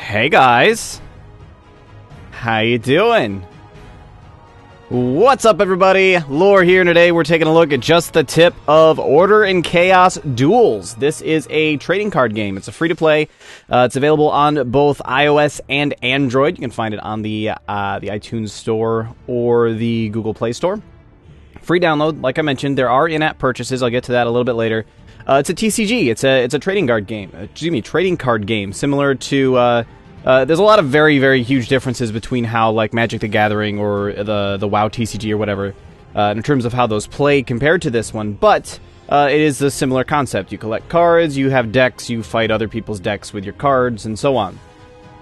Hey guys, how you doing? What's up everybody? Lore here, and today we're taking a look at just the tip of Order and Chaos Duels. This is a trading card game. It's a free-to-play. It's available on both iOS and Android. You can find it on the iTunes Store or the Google Play Store. Free download, like I mentioned. There are in-app purchases. I'll get to that a little bit later. It's a TCG. It's a trading card game. Trading card game, similar to. There's a lot of very, very huge differences between how like Magic the Gathering or the WoW TCG or whatever, in terms of how those play compared to this one. But it is a similar concept. You collect cards, you have decks, you fight other people's decks with your cards, and so on.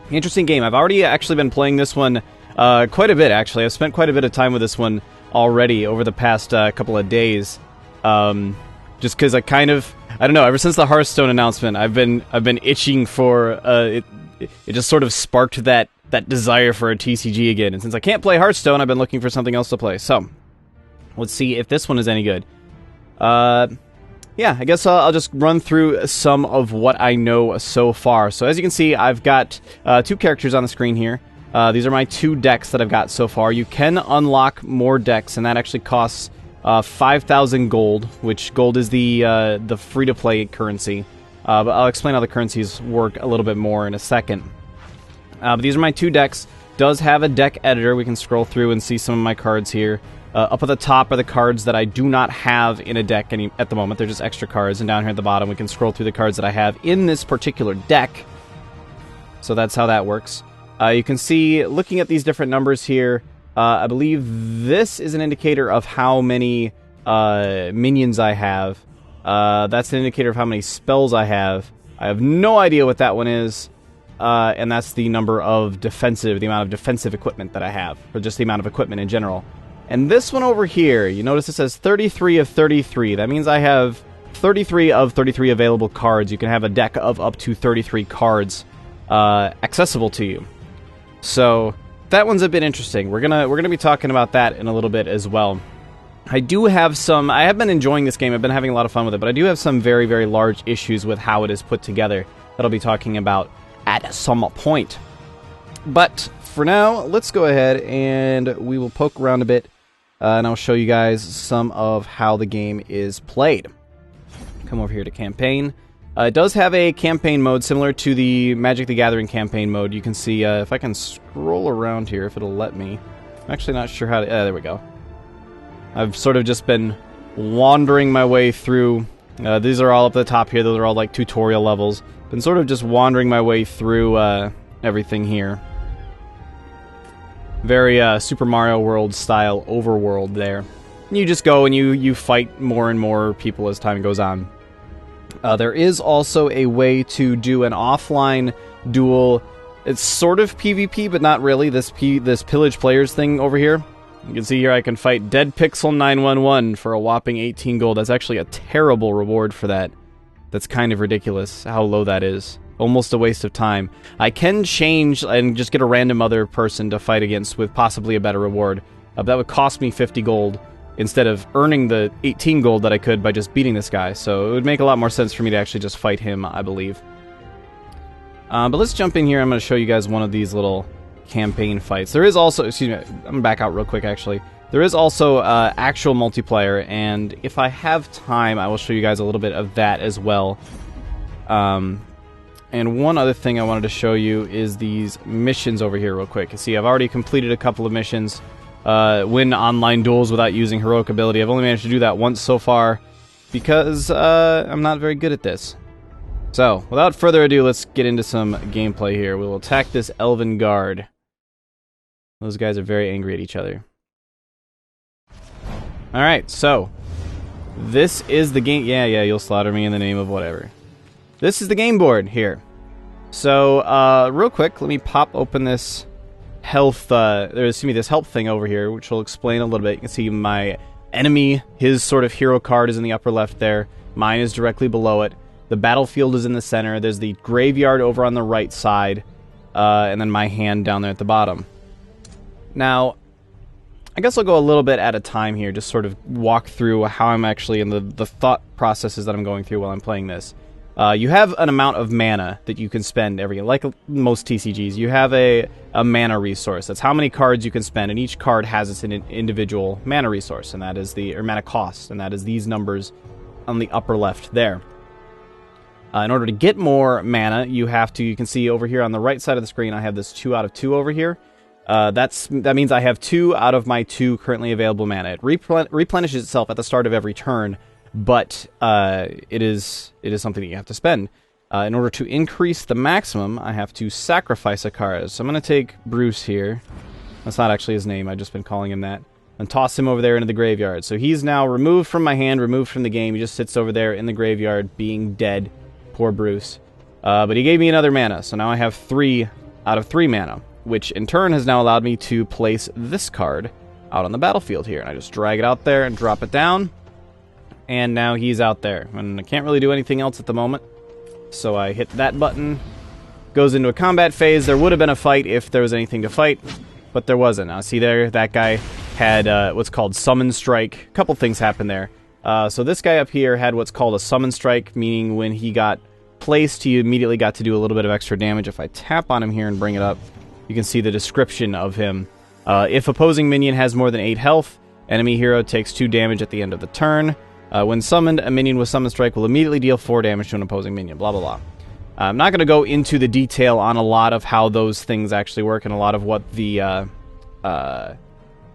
Interesting game. I've already actually been playing this one quite a bit. Actually, I've spent quite a bit of time with this one already over the past couple of days. Just because I don't know, ever since the Hearthstone announcement, I've been itching for it just sort of sparked that desire for a TCG again. And since I can't play Hearthstone, I've been looking for something else to play. So, let's see if this one is any good. Yeah, I guess I'll just run through some of what I know so far. So as you can see, I've got two characters on the screen here. These are my two decks that I've got so far. You can unlock more decks, and that actually costs 5,000 gold, which gold is the free-to-play currency. But I'll explain how the currencies work a little bit more in a second. But these are my two decks. Does have a deck editor. We can scroll through and see some of my cards here. Up at the top are the cards that I do not have in a deck at the moment. They're just extra cards. And down here at the bottom, we can scroll through the cards that I have in this particular deck. So that's how that works. You can see, looking at these different numbers here, I believe this is an indicator of how many minions I have. That's an indicator of how many spells I have. I have no idea what that one is. And that's the number of the amount of defensive equipment that I have, or just the amount of equipment in general. And this one over here, you notice it says 33 of 33. That means I have 33 of 33 available cards. You can have a deck of up to 33 cards accessible to you. So that one's a bit interesting. We're gonna be talking about that in a little bit as well. I have been enjoying this game. I've been having a lot of fun with it, but I do have some very, very large issues with how it is put together that I'll be talking about at some point. But for now, let's go ahead and we will poke around a bit, and I'll show you guys some of how the game is played. Come over here to campaign. It does have a campaign mode similar to the Magic the Gathering campaign mode. You can see, if I can scroll around here, if it'll let me. I'm actually not sure how to... there we go. I've sort of just been wandering my way through. These are all up at the top here. Those are all like tutorial levels. Been sort of just wandering my way through everything here. Very Super Mario World style overworld there. And you just go and you fight more and more people as time goes on. There is also a way to do an offline duel. It's sort of PvP, but not really. This pillage players thing over here. You can see here I can fight Dead Pixel 911 for a whopping 18 gold. That's actually a terrible reward for that. That's kind of ridiculous how low that is. Almost a waste of time. I can change and just get a random other person to fight against with possibly a better reward. That would cost me 50 gold instead of earning the 18 gold that I could by just beating this guy. So it would make a lot more sense for me to actually just fight him, I believe. But let's jump in here. I'm going to show you guys one of these little campaign fights. There is also, excuse me, I'm gonna back out real quick actually. There is also actual multiplayer, and if I have time, I will show you guys a little bit of that as well. And one other thing I wanted to show you is these missions over here real quick. You see, I've already completed a couple of missions. Win online duels without using heroic ability. I've only managed to do that once so far because I'm not very good at this. So, without further ado, let's get into some gameplay here. We will attack this Elven Guard. Those guys are very angry at each other. Alright, so this is the game. Yeah, you'll slaughter me in the name of whatever. This is the game board here. So, real quick, let me pop open this health, this help thing over here, which will explain a little bit. You can see my enemy, his sort of hero card is in the upper left there. Mine is directly below it. The battlefield is in the center. There's the graveyard over on the right side, and then my hand down there at the bottom. Now, I guess I'll go a little bit at a time here, just sort of walk through how I'm actually in the thought processes that I'm going through while I'm playing this. you have an amount of mana that you can spend every, like most TCGs, you have a mana resource. That's how many cards you can spend, and each card has its individual mana resource, and that is or mana cost, and that is these numbers on the upper left there. In order to get more mana, you can see over here on the right side of the screen, I have this 2 out of 2 over here. That means I have 2 out of my 2 currently available mana. It replenishes itself at the start of every turn, but it is something that you have to spend. In order to increase the maximum, I have to sacrifice a card. So I'm going to take Bruce here. That's not actually his name. I've just been calling him that. And toss him over there into the graveyard. So he's now removed from my hand, removed from the game. He just sits over there in the graveyard being dead. Poor Bruce. But he gave me another mana. So now I have 3 out of 3 mana, which in turn has now allowed me to place this card out on the battlefield here. And I just drag it out there and drop it down. And now he's out there. And I can't really do anything else at the moment. So I hit that button. Goes into a combat phase. There would have been a fight if there was anything to fight, but there wasn't. Now, see there, that guy had what's called Summon Strike. A couple things happened there. So this guy up here had what's called a Summon Strike, meaning when he got placed, he immediately got to do a little bit of extra damage. If I tap on him here and bring it up, you can see the description of him. If opposing minion has more than 8 health, enemy hero takes 2 damage at the end of the turn. When summoned, a minion with Summon Strike will immediately deal 4 damage to an opposing minion, blah, blah, blah. I'm not going to go into the detail on a lot of how those things actually work and a lot of what the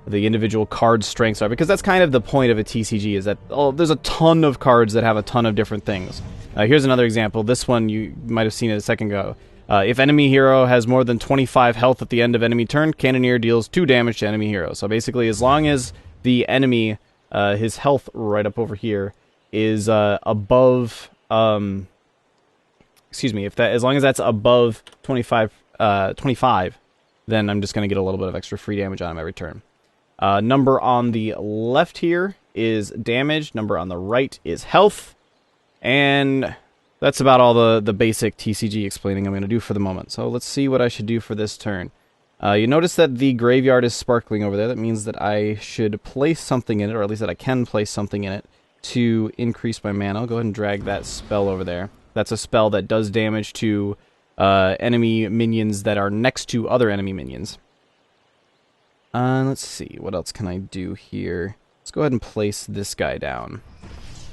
individual card strengths are, because that's kind of the point of a TCG, is that there's a ton of cards that have a ton of different things. Here's another example. This one, you might have seen it a second ago. If enemy hero has more than 25 health at the end of enemy turn, Cannoneer deals 2 damage to enemy hero. So basically, as long as the enemy, his health right up over here, is above... excuse me, as long as that's above 25, then I'm just going to get a little bit of extra free damage on him every turn. Number on the left here is damage. Number on the right is health. And that's about all the basic TCG explaining I'm going to do for the moment. So let's see what I should do for this turn. You notice that the graveyard is sparkling over there. That means that I should place something in it, or at least that I can place something in it to increase my mana. I'll go ahead and drag that spell over there. That's a spell that does damage to enemy minions that are next to other enemy minions. Let's see, what else can I do here? Let's go ahead and place this guy down.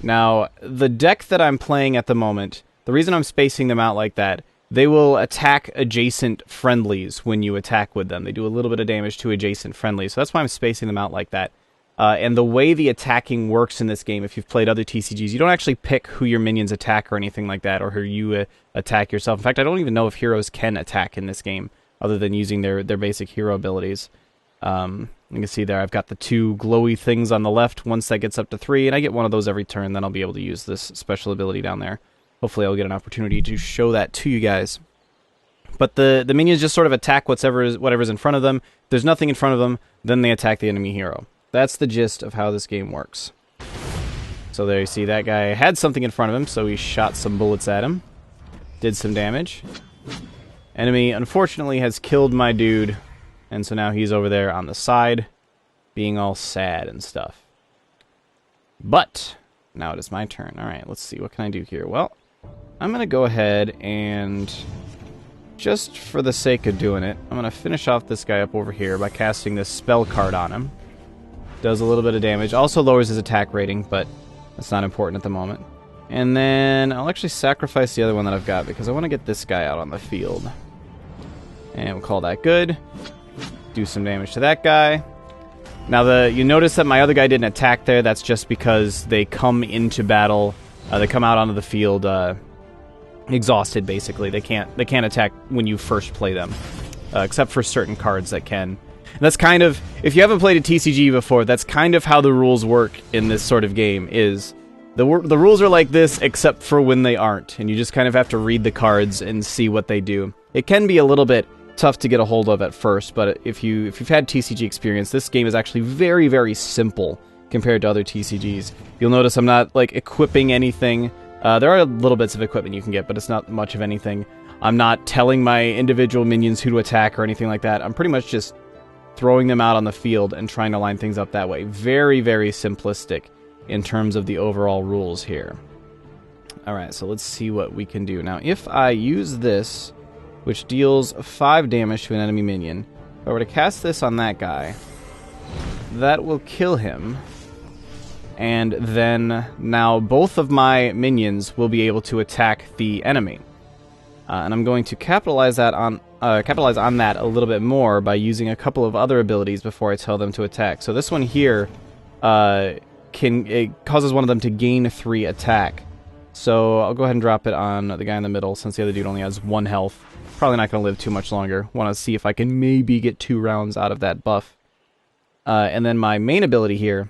Now, the deck that I'm playing at the moment, the reason I'm spacing them out like that, they will attack adjacent friendlies when you attack with them. They do a little bit of damage to adjacent friendlies, so that's why I'm spacing them out like that. And the way the attacking works in this game, if you've played other TCGs, you don't actually pick who your minions attack or anything like that, or who you attack yourself. In fact, I don't even know if heroes can attack in this game, other than using their basic hero abilities. You can see there I've got the 2 glowy things on the left. Once that gets up to 3, and I get one of those every turn, then I'll be able to use this special ability down there. Hopefully I'll get an opportunity to show that to you guys. But the minions just sort of attack whatever's in front of them. If there's nothing in front of them, then they attack the enemy hero. That's the gist of how this game works. So there you see that guy had something in front of him, so he shot some bullets at him. Did some damage. Enemy, unfortunately, has killed my dude, and so now he's over there on the side, being all sad and stuff. But now it is my turn. Alright, let's see. What can I do here? Well, I'm going to go ahead and, just for the sake of doing it, I'm going to finish off this guy up over here by casting this spell card on him. Does a little bit of damage. Also lowers his attack rating, but that's not important at the moment. And then I'll actually sacrifice the other one that I've got, because I want to get this guy out on the field. And we'll call that good. Do some damage to that guy. Now, you notice that my other guy didn't attack there. That's just because they come into battle. They come out onto the field exhausted, basically. They can't attack when you first play them, except for certain cards that can. And that's kind of, if you haven't played a TCG before, that's kind of how the rules work in this sort of game. Is the rules are like this, except for when they aren't, and you just kind of have to read the cards and see what they do. It can be a little bit tough to get a hold of at first, but if you've had TCG experience, this game is actually very, very simple compared to other TCGs. You'll notice I'm not like equipping anything. There are little bits of equipment you can get, but it's not much of anything. I'm not telling my individual minions who to attack or anything like that. I'm pretty much just throwing them out on the field and trying to line things up that way. Very, very simplistic in terms of the overall rules here. Alright, so let's see what we can do. Now, if I use this, which deals 5 damage to an enemy minion, if I were to cast this on that guy, that will kill him. And then now both of my minions will be able to attack the enemy. And I'm going to capitalize on that a little bit more by using a couple of other abilities before I tell them to attack. So this one here it causes one of them to gain 3 attack. So I'll go ahead and drop it on the guy in the middle since the other dude only has 1 health. Probably not going to live too much longer. Want to see if I can maybe get 2 rounds out of that buff. And then my main ability here,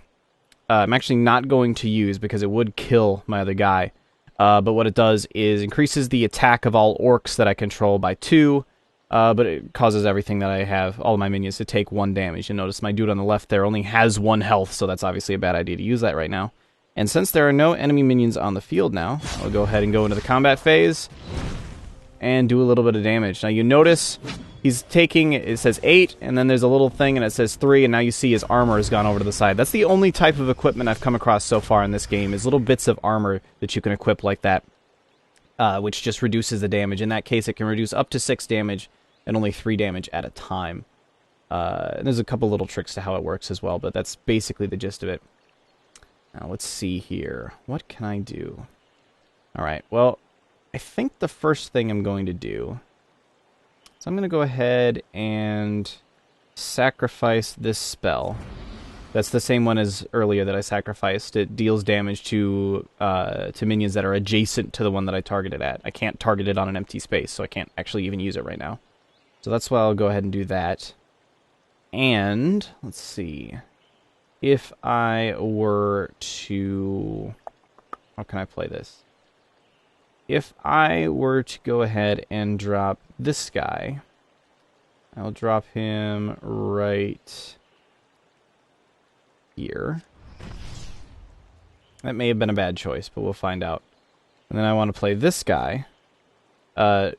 I'm actually not going to use because it would kill my other guy. But what it does is increases the attack of all orcs that I control by 2, but it causes everything that I have, all of my minions, to take 1 damage. And notice my dude on the left there only has 1 health, so that's obviously a bad idea to use that right now. And since there are no enemy minions on the field now, I'll go ahead and go into the combat phase and do a little bit of damage. Now you notice he's taking, it says 8, and then there's a little thing and it says 3, and now you see his armor has gone over to the side. That's the only type of equipment I've come across so far in this game, is little bits of armor that you can equip like that, which just reduces the damage. In that case, it can reduce up to 6 damage and only 3 damage at a time. And there's a couple little tricks to how it works as well, but that's basically the gist of it. Now, let's see here. What can I do? Alright, well, I think the first thing I'm going to do... So I'm going to go ahead and sacrifice this spell. That's the same one as earlier that I sacrificed. It deals damage to minions that are adjacent to the one that I targeted at. I can't target it on an empty space, so I can't actually even use it right now. So that's why I'll go ahead and do that. And, let's see... If I were to... How can I play this? If I were to go ahead and drop this guy, I'll drop him right here. That may have been a bad choice, but we'll find out. And then I want to play this guy. Let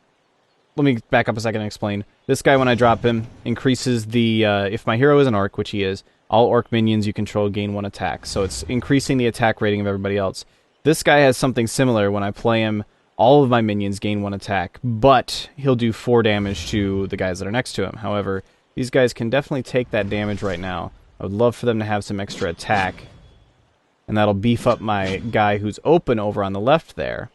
me back up a second and explain. This guy, when I drop him, increases the... if my hero is an orc, which he is, all orc minions you control gain 1 attack. So it's increasing the attack rating of everybody else. This guy has something similar. When I play him, all of my minions gain 1 attack, but he'll do 4 damage to the guys that are next to him. However, these guys can definitely take that damage right now. I would love for them to have some extra attack. And that'll beef up my guy who's open over on the left there,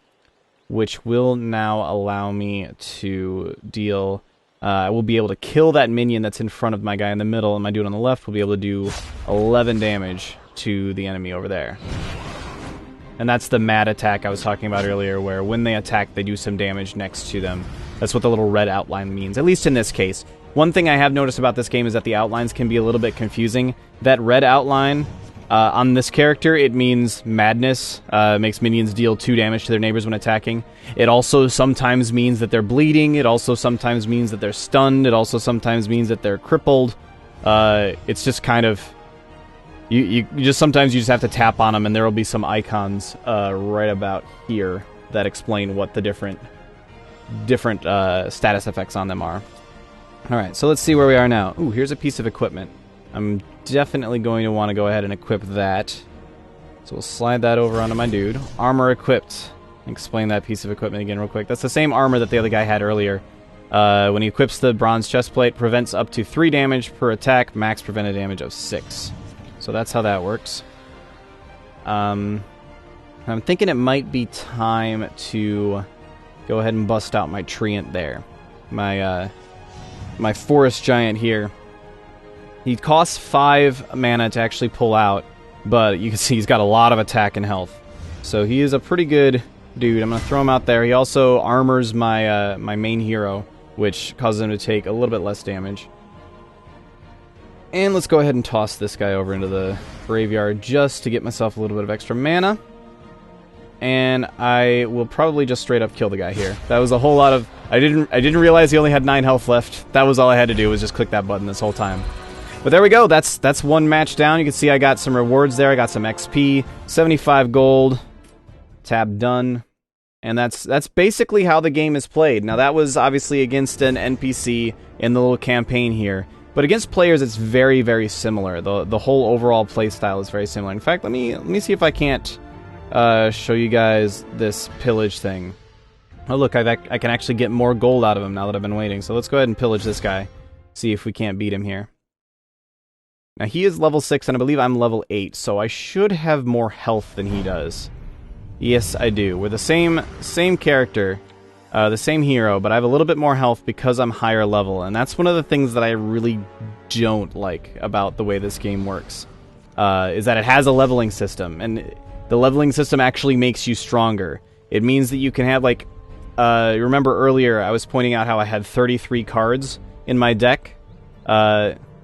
which will now allow me to deal... I will be able to kill that minion that's in front of my guy in the middle, and my dude on the left will be able to do 11 damage to the enemy over there. And that's the mad attack I was talking about earlier, where when they attack, they do some damage next to them. That's what the little red outline means, at least in this case. One thing I have noticed about this game is that the outlines can be a little bit confusing. That red outline... on this character, it means madness. Makes minions deal 2 damage to their neighbors when attacking. It also sometimes means that they're bleeding. It also sometimes means that they're stunned. It also sometimes means that they're crippled. It's just kind of... Sometimes you just have to tap on them, and there will be some icons right about here that explain what the different status effects on them are. Alright, so let's see where we are now. Ooh, here's a piece of equipment. I'm definitely going to want to go ahead and equip that. So we'll slide that over onto my dude. Armor equipped. Explain that piece of equipment again real quick. That's the same armor that the other guy had earlier. When he equips the bronze chestplate, prevents up to 3 damage per attack, max prevented damage of 6. So that's how that works. I'm thinking it might be time to go ahead and bust out my treant there. My forest giant here. He costs 5 mana to actually pull out, but you can see he's got a lot of attack and health. So he is a pretty good dude. I'm going to throw him out there. He also armors my my main hero, which causes him to take a little bit less damage. And let's go ahead and toss this guy over into the graveyard just to get myself a little bit of extra mana. And I will probably just straight up kill the guy here. That was a whole lot of... I didn't realize he only had 9 health left. That was all I had to do, was just click that button this whole time. But there we go. That's one match down. You can see I got some rewards there. I got some XP, 75 gold, tab done. And that's basically how the game is played. Now that was obviously against an NPC in the little campaign here. But against players, it's very, very similar. The whole overall play style is very similar. In fact, let me see if I can't show you guys this pillage thing. Oh look, I can actually get more gold out of him now that I've been waiting. So let's go ahead and pillage this guy. See if we can't beat him here. Now he is level 6 and I believe I'm level 8, so I should have more health than he does. Yes, I do. We're the same character, the same hero, but I have a little bit more health because I'm higher level, and that's one of the things that I really don't like about the way this game works, is that it has a leveling system, and the leveling system actually makes you stronger. It means that you can have, like, remember earlier I was pointing out how I had 33 cards in my deck?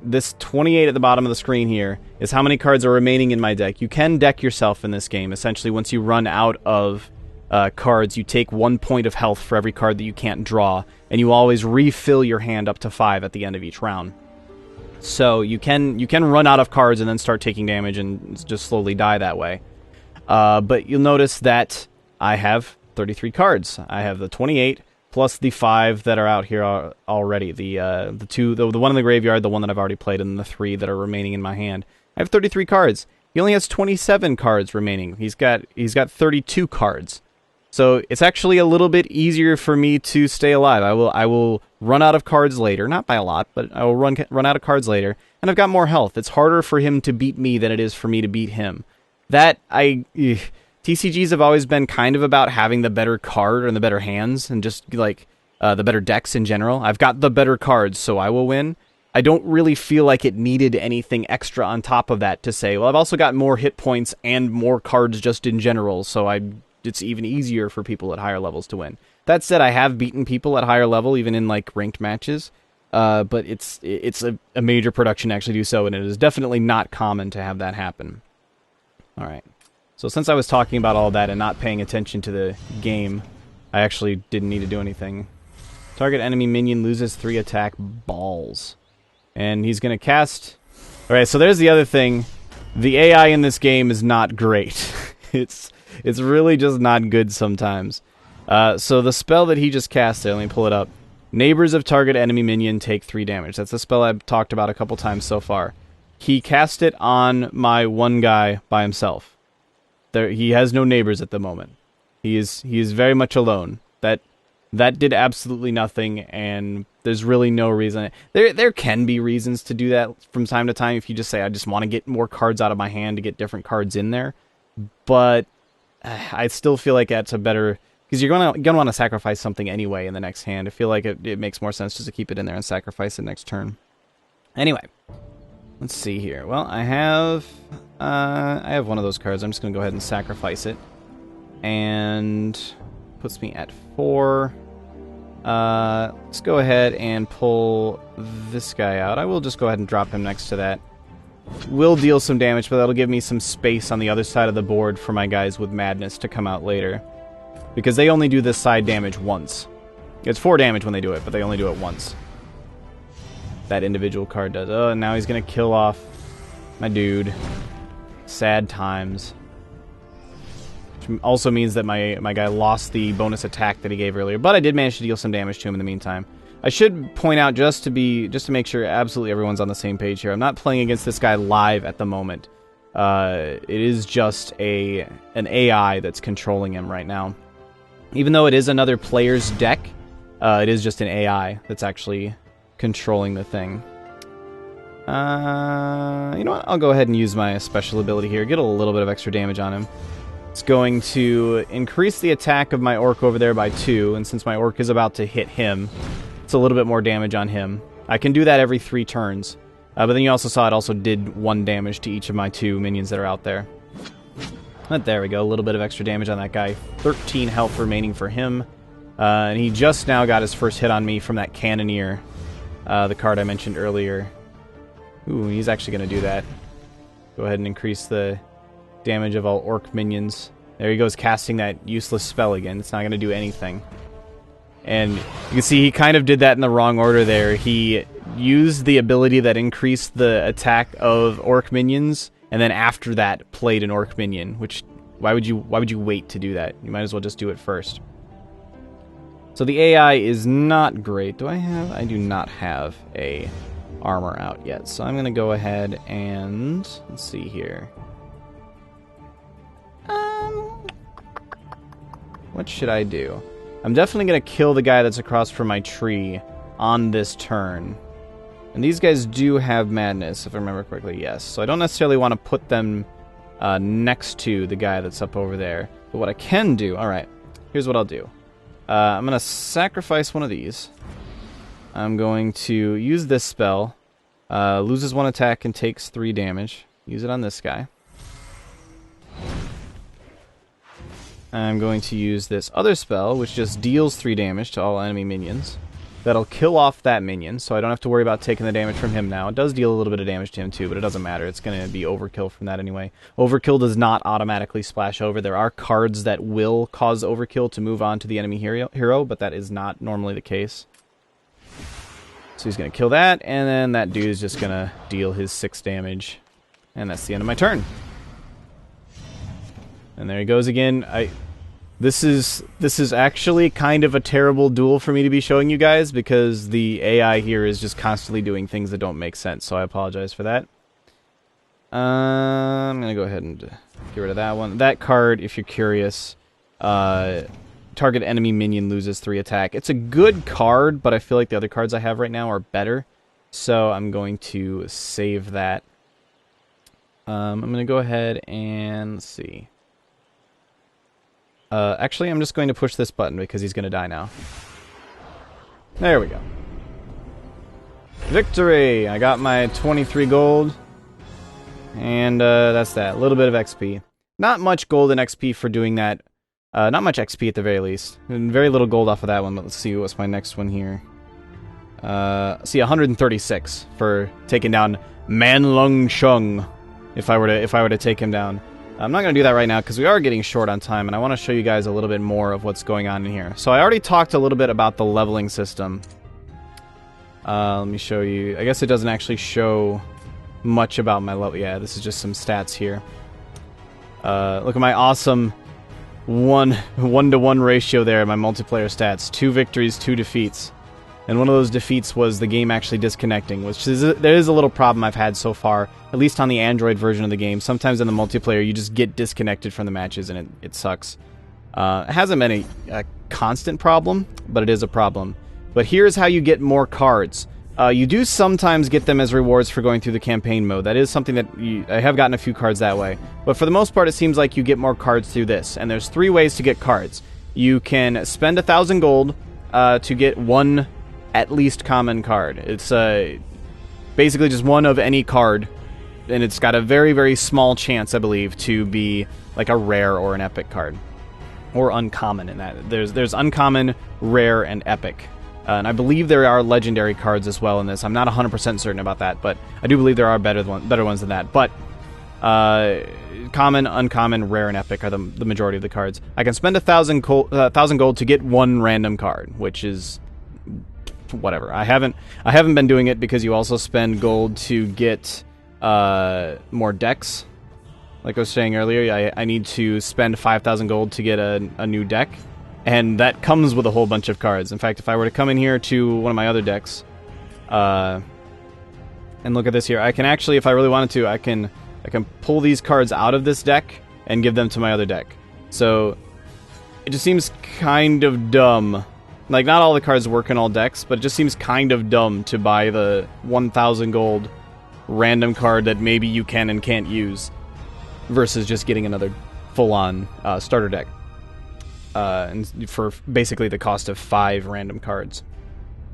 This 28 at the bottom of the screen here is how many cards are remaining in my deck. You can deck yourself in this game. Essentially, once you run out of cards, you take 1 point of health for every card that you can't draw, and you always refill your hand up to 5 at the end of each round. So you can run out of cards and then start taking damage and just slowly die that way. But you'll notice that I have 33 cards. I have the 28 plus the 5 that are out here already. The one in the graveyard, the one that I've already played, and the 3 that are remaining in my hand. I have 33 cards. He only has 27 cards remaining. He's got 32 cards. So it's actually a little bit easier for me to stay alive. I will run out of cards later, not by a lot, but I will run out of cards later, and I've got more health. It's harder for him to beat me than it is for me to beat him. TCGs have always been kind of about having the better card and the better hands and just, like, the better decks in general. I've got the better cards, so I will win. I don't really feel like it needed anything extra on top of that to say, well, I've also got more hit points and more cards just in general, so it's even easier for people at higher levels to win. That said, I have beaten people at higher level, even in, like, ranked matches, but it's a major production to actually do so, and it is definitely not common to have that happen. All right. So since I was talking about all that and not paying attention to the game, I actually didn't need to do anything. Target enemy minion loses 3 attack balls. And he's going to cast... Alright, so there's the other thing. The AI in this game is not great. It's really just not good sometimes. So the spell that he just casted, let me pull it up. Neighbors of target enemy minion take 3 damage. That's a spell I've talked about a couple times so far. He cast it on my one guy by himself. He has no neighbors at the moment. He is very much alone. That did absolutely nothing, and there's really no reason. There can be reasons to do that from time to time if you just say, I just want to get more cards out of my hand to get different cards in there. But I still feel like that's a better... Because you're going to want to sacrifice something anyway in the next hand. I feel like it makes more sense just to keep it in there and sacrifice it next turn. Anyway, let's see here. Well, I have one of those cards. I'm just going to go ahead and sacrifice it. And puts me at 4. Let's go ahead and pull this guy out. I will just go ahead and drop him next to that. Will deal some damage, but that'll give me some space on the other side of the board for my guys with Madness to come out later. Because they only do this side damage once. It's 4 damage when they do it, but they only do it once. That individual card does. Oh, and now he's going to kill off my dude. Sad times. Which also means that my guy lost the bonus attack that he gave earlier, but I did manage to deal some damage to him in the meantime. I should point out, just to make sure absolutely everyone's on the same page here, I'm not playing against this guy live at the moment. It is just an AI that's controlling him right now. Even though it is another player's deck, it is just an AI that's actually controlling the thing. You know what? I'll go ahead and use my special ability here. Get a little bit of extra damage on him. It's going to increase the attack of my orc over there by 2, and since my orc is about to hit him, it's a little bit more damage on him. I can do that every 3 turns. But then you also saw it also did 1 damage to each of my 2 minions that are out there. But there we go, a little bit of extra damage on that guy. 13 health remaining for him. And he just now got his first hit on me from that Cannoneer, the card I mentioned earlier. Ooh, he's actually going to do that. Go ahead and increase the damage of all orc minions. There he goes, casting that useless spell again. It's not going to do anything. And you can see he kind of did that in the wrong order there. He used the ability that increased the attack of orc minions, and then after that played an orc minion, which why would you wait to do that? You might as well just do it first. So the AI is not great. I do not have a armor out yet. So I'm going to go ahead and let's see here. what should I do? I'm definitely going to kill the guy that's across from my tree on this turn. And these guys do have madness, if I remember correctly, yes. So I don't necessarily want to put them next to the guy that's up over there. But what I can do, alright, here's what I'll do. I'm going to sacrifice one of these. I'm going to use this spell. Loses 1 attack and takes 3 damage. Use it on this guy. I'm going to use this other spell, which just deals 3 damage to all enemy minions. That'll kill off that minion, so I don't have to worry about taking the damage from him now. It does deal a little bit of damage to him too, but it doesn't matter. It's going to be overkill from that anyway. Overkill does not automatically splash over. There are cards that will cause overkill to move on to the enemy hero, but that is not normally the case. So he's going to kill that, and then that dude is just going to deal his 6 damage. And that's the end of my turn. And there he goes again. This is actually kind of a terrible duel for me to be showing you guys because the AI here is just constantly doing things that don't make sense, so I apologize for that. I'm going to go ahead and get rid of that one. That card, if you're curious, target enemy minion loses 3 attack. It's a good card, but I feel like the other cards I have right now are better, so I'm going to save that. I'm going to go ahead and let's see. Actually, I'm just going to push this button because he's going to die now. There we go. Victory! I got my 23 gold. And that's that. A little bit of XP. Not much gold and XP for doing that. Not much XP at the very least. And very little gold off of that one, but let's see what's my next one here. See, 136 for taking down Man Lung Chung. If I were to take him down. I'm not going to do that right now because we are getting short on time, and I want to show you guys a little bit more of what's going on in here. So I already talked a little bit about the leveling system. Let me show you. I guess it doesn't actually show much about my level. Yeah, this is just some stats here. Look at my awesome 1-to-1 ratio there, my multiplayer stats. 2 victories, 2 defeats. And one of those defeats was the game actually disconnecting, which there is a little problem I've had so far, at least on the Android version of the game. Sometimes in the multiplayer, you just get disconnected from the matches, and it sucks. It hasn't been a constant problem, but it is a problem. But here's how you get more cards. You do sometimes get them as rewards for going through the campaign mode. That is something that I have gotten a few cards that way. But for the most part, it seems like you get more cards through this. And there's 3 ways to get cards. You can spend 1,000 gold to get 1 at least common card. It's basically just 1 of any card, and it's got a very, very small chance, I believe, to be like a rare or an epic card. Or uncommon in that. There's uncommon, rare, and epic. And I believe there are legendary cards as well in this. I'm not 100% certain about that, but I do believe there are better ones than that. But common, uncommon, rare, and epic are the majority of the cards. I can spend 1,000 gold to get 1 random card, which is whatever. I haven't been doing it because you also spend gold to get more decks. Like I was saying earlier, I need to spend 5,000 gold to get a new deck, and that comes with a whole bunch of cards. In fact, if I were to come in here to one of my other decks, and look at this here, I can actually, if I really wanted to, I can pull these cards out of this deck and give them to my other deck. So it just seems kind of dumb. Like, not all the cards work in all decks, but it just seems kind of dumb to buy the 1,000 gold random card that maybe you can and can't use versus just getting another full-on starter deck. And for basically the cost of 5 random cards.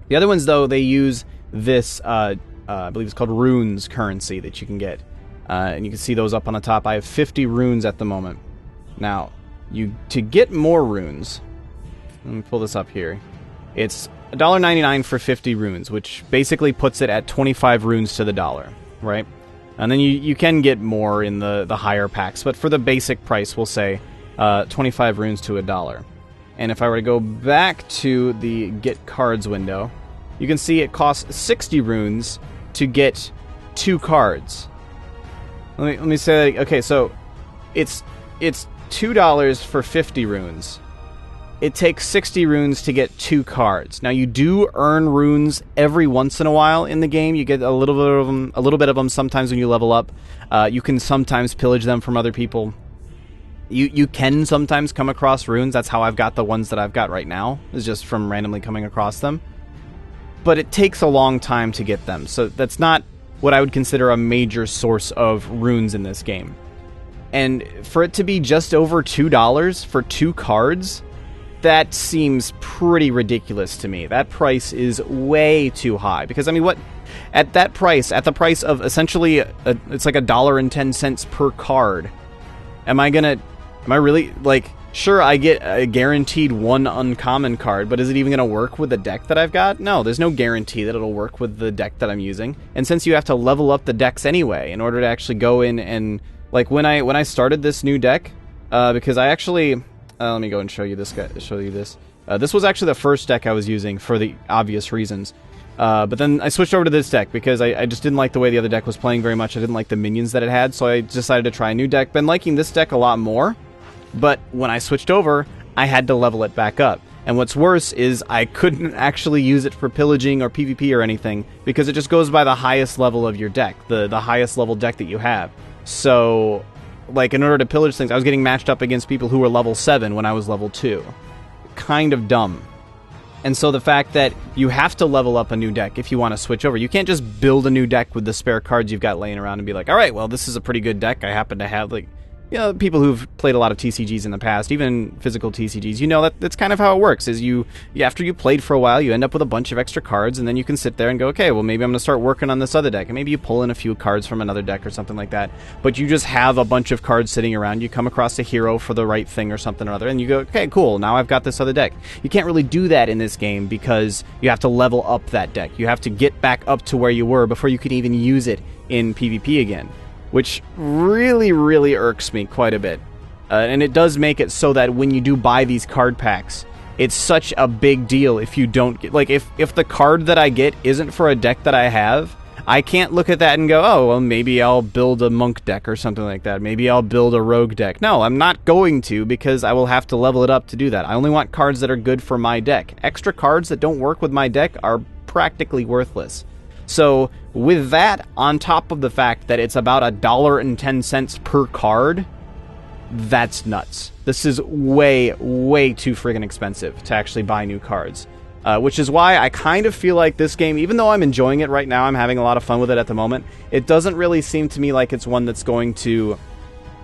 The other ones, though, they use this, I believe it's called runes currency that you can get. And you can see those up on the top. I have 50 runes at the moment. Now, to get more runes... Let me pull this up here. It's $1.99 for 50 runes, which basically puts it at 25 runes to the dollar, right? And then you can get more in the higher packs, but for the basic price, we'll say 25 runes to $1. And if I were to go back to the Get Cards window, you can see it costs 60 runes to get 2 cards. Let me say that. Okay, so it's $2 for 50 runes. It takes 60 runes to get 2 cards. Now, you do earn runes every once in a while in the game. You get a little bit of them sometimes when you level up. You can sometimes pillage them from other people. You can sometimes come across runes. That's how I've got the ones that I've got right now, is just from randomly coming across them. But it takes a long time to get them, so that's not what I would consider a major source of runes in this game. And for it to be just over $2 for 2 cards, that seems pretty ridiculous to me. That price is way too high. Because, I mean, what... At that price, at the price of essentially... it's like $1.10 per card. Am I really... Like, sure, I get a guaranteed 1 uncommon card, but is it even going to work with the deck that I've got? No, there's no guarantee that it'll work with the deck that I'm using. And since you have to level up the decks anyway, in order to actually go in and... Like, when I started this new deck, because I actually... let me go and show you this. This was actually the first deck I was using for the obvious reasons. But then I switched over to this deck because I just didn't like the way the other deck was playing very much. I didn't like the minions that it had, so I decided to try a new deck. Been liking this deck a lot more, but when I switched over, I had to level it back up. And what's worse is I couldn't actually use it for pillaging or PvP or anything, because it just goes by the highest level of your deck, the highest level deck that you have. So, like, in order to pillage things, I was getting matched up against people who were level 7 when I was level 2. Kind of dumb. And so the fact that you have to level up a new deck if you want to switch over. You can't just build a new deck with the spare cards you've got laying around and be like, alright, well, this is a pretty good deck. I happen to have, like... You know, people who've played a lot of TCGs in the past, even physical TCGs, you know that's kind of how it works, is you after you played for a while, you end up with a bunch of extra cards, and then you can sit there and go, okay, well, maybe I'm going to start working on this other deck, and maybe you pull in a few cards from another deck or something like that, but you just have a bunch of cards sitting around, you come across a hero for the right thing or something or other, and you go, okay, cool, now I've got this other deck. You can't really do that in this game because you have to level up that deck. You have to get back up to where you were before you can even use it in PvP again, which really, really irks me quite a bit. And it does make it so that when you do buy these card packs, it's such a big deal if you don't get... Like, if the card that I get isn't for a deck that I have, I can't look at that and go, oh, well, maybe I'll build a monk deck or something like that. Maybe I'll build a rogue deck. No, I'm not going to, because I will have to level it up to do that. I only want cards that are good for my deck. Extra cards that don't work with my deck are practically worthless. So, with that, on top of the fact that it's about $1.10 per card... That's nuts. This is way, way too friggin' expensive to actually buy new cards. Which is why I kind of feel like this game, even though I'm enjoying it right now, I'm having a lot of fun with it at the moment, it doesn't really seem to me like it's one that's going to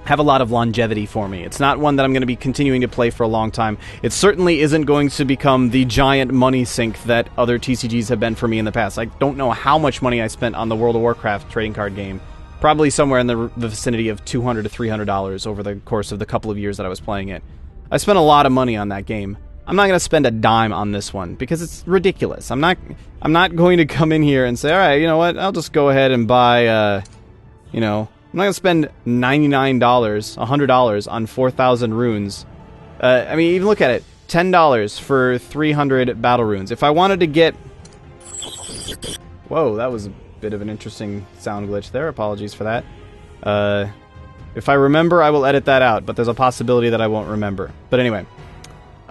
have a lot of longevity for me. It's not one that I'm going to be continuing to play for a long time. It certainly isn't going to become the giant money sink that other TCGs have been for me in the past. I don't know how much money I spent on the World of Warcraft trading card game. Probably somewhere in the vicinity of $200 to $300 over the course of the couple of years that I was playing it. I spent a lot of money on that game. I'm not going to spend a dime on this one because it's ridiculous. I'm not going to come in here and say, all right, you know what? I'll just go ahead and buy, I'm not going to spend $99, $100 on 4,000 runes. I mean, even look at it. $10 for 300 battle runes. If I wanted to get... Whoa, that was... bit of an interesting sound glitch there. Apologies for that. If I remember, I will edit that out, but there's a possibility that I won't remember. But anyway,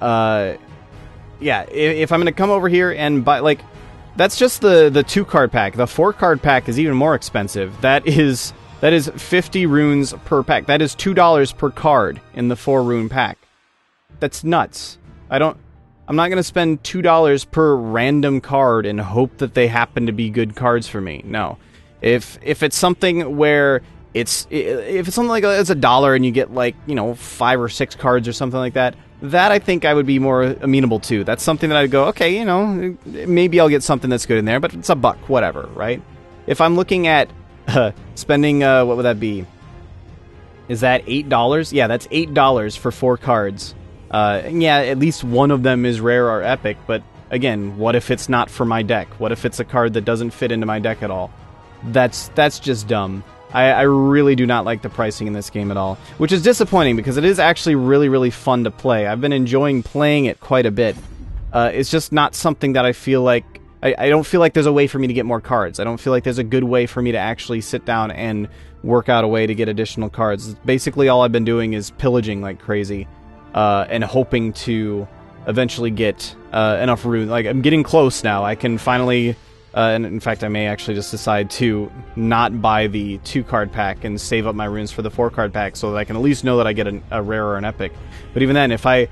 yeah, if I'm going to come over here and buy, like, that's just the 2-card pack. The 4-card pack is even more expensive. That is 50 runes per pack. That is $2 per card in the 4-rune pack. That's nuts. I'm not going to spend $2 per random card and hope that they happen to be good cards for me. No. If it's something where if it's something like it's $1 and you get, like, 5 or 6 cards or something like that, that I think I would be more amenable to. That's something that I'd go, okay, maybe I'll get something that's good in there, but it's $1, whatever, right? If I'm looking at spending, what would that be? Is that $8? Yeah, that's $8 for 4 cards. Yeah, at least one of them is rare or epic, but again, what if it's not for my deck? What if it's a card that doesn't fit into my deck at all? That's just dumb. I really do not like the pricing in this game at all, which is disappointing because it is actually really, really fun to play. I've been enjoying playing it quite a bit. It's just not something that I feel like... I don't feel like there's a way for me to get more cards. I don't feel like there's a good way for me to actually sit down and work out a way to get additional cards. Basically, all I've been doing is pillaging like crazy, and hoping to eventually get enough runes. Like, I'm getting close now. I can finally And in fact, I may actually just decide to not buy the 2-card pack and save up my runes for the 4-card pack so that I can at least know that I get a rare or an epic. But even then, if I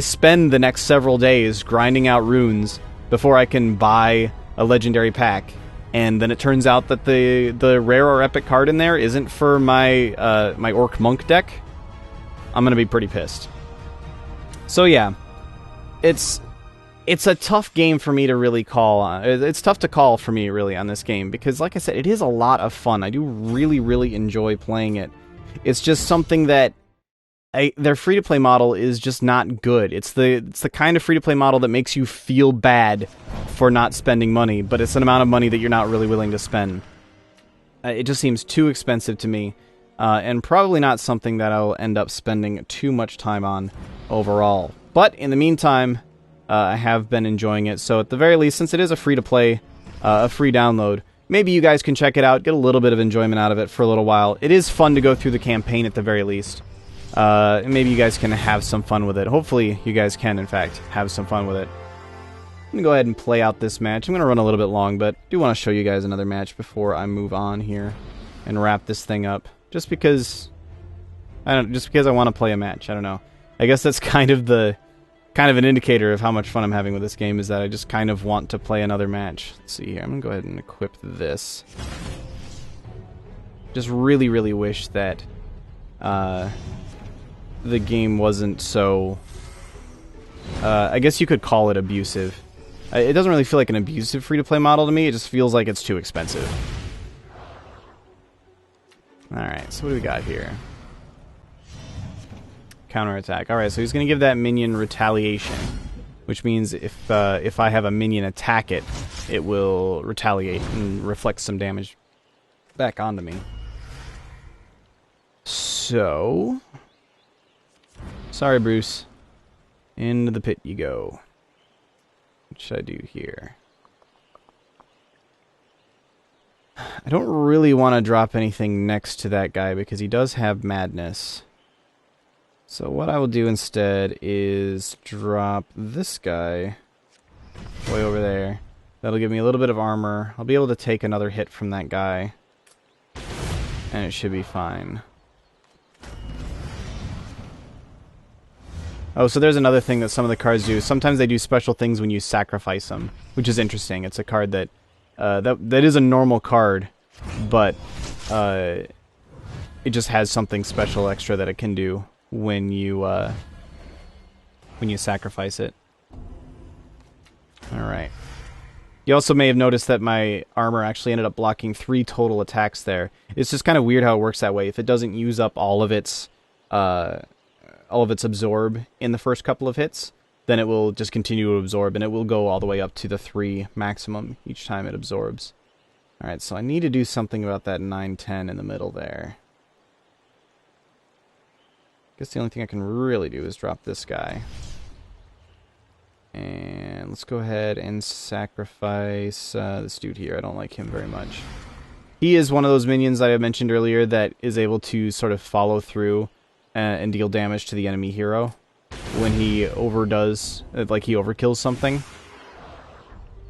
spend the next several days grinding out runes before I can buy a legendary pack, and then it turns out that the rare or epic card in there isn't for my my Orc Monk deck, I'm gonna be pretty pissed. So yeah, it's a tough game for me to really call. It's tough to call for me, really, on this game, because, like I said, it is a lot of fun. I do really, really enjoy playing it. It's just something that their free-to-play model is just not good. It's the kind of free-to-play model that makes you feel bad for not spending money, but it's an amount of money that you're not really willing to spend. It just seems too expensive to me, and probably not something that I'll end up spending too much time on overall. But in the meantime, I have been enjoying it, so at the very least, since it is a free-to-play, a free download, maybe you guys can check it out, get a little bit of enjoyment out of it for a little while. It is fun to go through the campaign at the very least. Maybe you guys can have some fun with it. Hopefully, you guys can, in fact, have some fun with it. I'm going to go ahead and play out this match. I'm going to run a little bit long, but I do want to show you guys another match before I move on here and wrap this thing up. Just because I want to play a match. I don't know. I guess that's kind of an indicator of how much fun I'm having with this game, is that I just kind of want to play another match. Let's see here. I'm going to go ahead and equip this. Just really, really wish that the game wasn't so... I guess you could call it abusive. It doesn't really feel like an abusive free-to-play model to me. It just feels like it's too expensive. Alright, so what do we got here? Counterattack. Alright, so he's going to give that minion retaliation, which means if I have a minion attack it, it will retaliate and reflect some damage back onto me. So... sorry, Bruce. Into the pit you go. What should I do here? I don't really want to drop anything next to that guy because he does have madness. So what I will do instead is drop this guy way over there. That'll give me a little bit of armor. I'll be able to take another hit from that guy, and it should be fine. Oh, so there's another thing that some of the cards do. Sometimes they do special things when you sacrifice them, which is interesting. It's a card that that is a normal card, but it just has something special extra that it can do when you sacrifice it. All right. You also may have noticed that my armor actually ended up blocking 3 total attacks there. It's just kind of weird how it works that way. If it doesn't use up all of its absorb in the first couple of hits, then it will just continue to absorb, and it will go all the way up to the 3 maximum each time it absorbs. Alright, so I need to do something about that 9-10 in the middle there. I guess the only thing I can really do is drop this guy. And let's go ahead and sacrifice this dude here. I don't like him very much. He is one of those minions that I mentioned earlier that is able to sort of follow through and deal damage to the enemy hero when he overdoes, like he overkills something.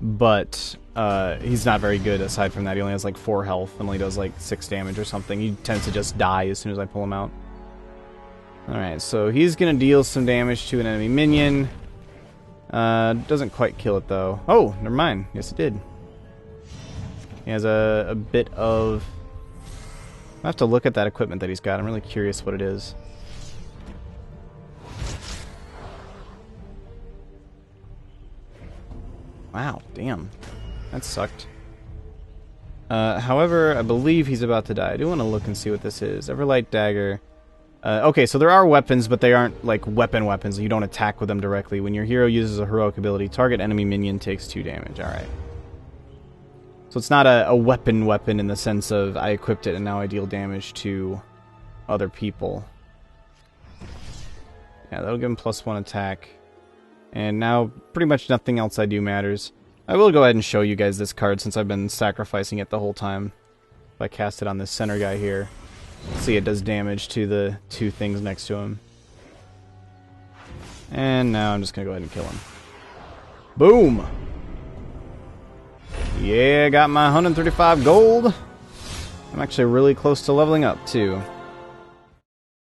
But he's not very good aside from that. He only has like 4 health and only does like 6 damage or something. He tends to just die as soon as I pull him out. Alright, so he's going to deal some damage to an enemy minion. Doesn't quite kill it though. Oh, never mind. Yes, it did. He has a bit of... I have to look at that equipment that he's got. I'm really curious what it is. Wow, damn. That sucked. However, I believe he's about to die. I do want to look and see what this is. Everlight Dagger. Okay, so there are weapons, but they aren't like weapons. You don't attack with them directly. When your hero uses a heroic ability, target enemy minion takes 2 damage. Alright. So it's not a weapon in the sense of I equipped it and now I deal damage to other people. Yeah, that'll give him +1 attack. And now pretty much nothing else I do matters. I will go ahead and show you guys this card since I've been sacrificing it the whole time. If I cast it on this center guy here, see it does damage to the 2 things next to him. And now I'm just going to go ahead and kill him. Boom! Yeah, got my 135 gold. I'm actually really close to leveling up, too.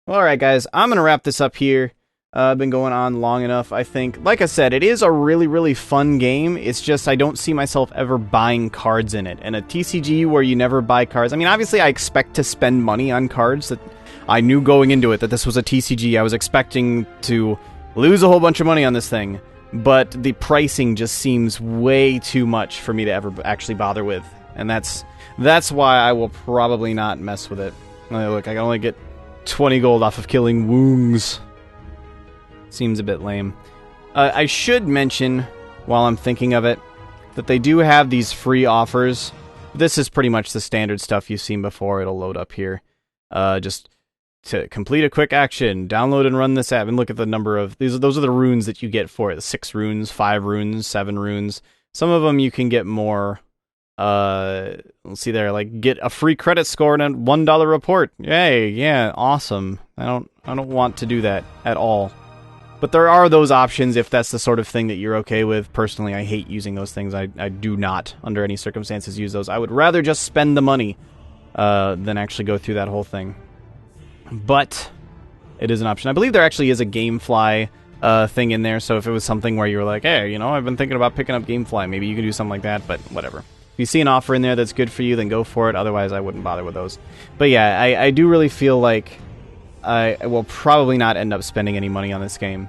Well, alright, guys. I'm going to wrap this up here. I've been going on long enough, I think. Like I said, it is a really, really fun game. It's just I don't see myself ever buying cards in it. And a TCG where you never buy cards... I mean, obviously, I expect to spend money on cards. That I knew going into it that this was a TCG. I was expecting to lose a whole bunch of money on this thing. But the pricing just seems way too much for me to ever actually bother with. And that's why I will probably not mess with it. Look, I can only get 20 gold off of killing wounds. Seems a bit lame. I should mention, while I'm thinking of it, that they do have these free offers. This is pretty much the standard stuff you've seen before. It'll load up here. Just to complete a quick action, download and run this app, and look at the number of... Those are the runes that you get for it. 6 runes, 5 runes, 7 runes. Some of them you can get more... let's see there, like, get a free credit score and a $1 report. Yay, yeah, awesome. I don't want to do that at all. But there are those options if that's the sort of thing that you're okay with. Personally, I hate using those things. I do not, under any circumstances, use those. I would rather just spend the money than actually go through that whole thing. But it is an option. I believe there actually is a Gamefly thing in there, so if it was something where you were like, hey, you know, I've been thinking about picking up Gamefly, maybe you can do something like that, but whatever. If you see an offer in there that's good for you, then go for it. Otherwise, I wouldn't bother with those. But yeah, I do really feel like I will probably not end up spending any money on this game.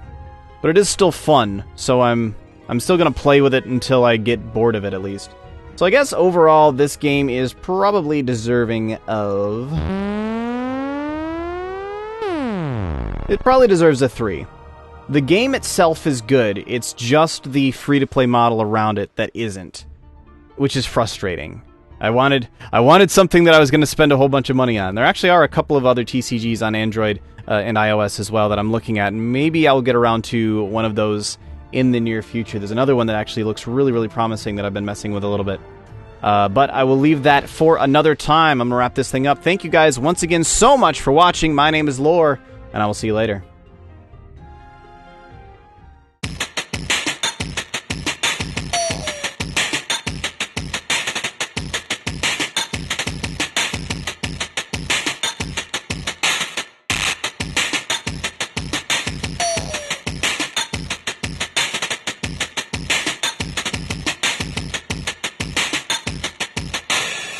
But it is still fun, so I'm still going to play with it until I get bored of it, at least. So I guess overall, this game is probably deserving of... It probably deserves a 3. The game itself is good, it's just the free-to-play model around it that isn't. Which is frustrating. I wanted something that I was going to spend a whole bunch of money on. There actually are a couple of other TCGs on Android and iOS as well that I'm looking at. Maybe I'll get around to one of those in the near future. There's another one that actually looks really, really promising that I've been messing with a little bit. But I will leave that for another time. I'm going to wrap this thing up. Thank you guys once again so much for watching. My name is Lore, and I will see you later.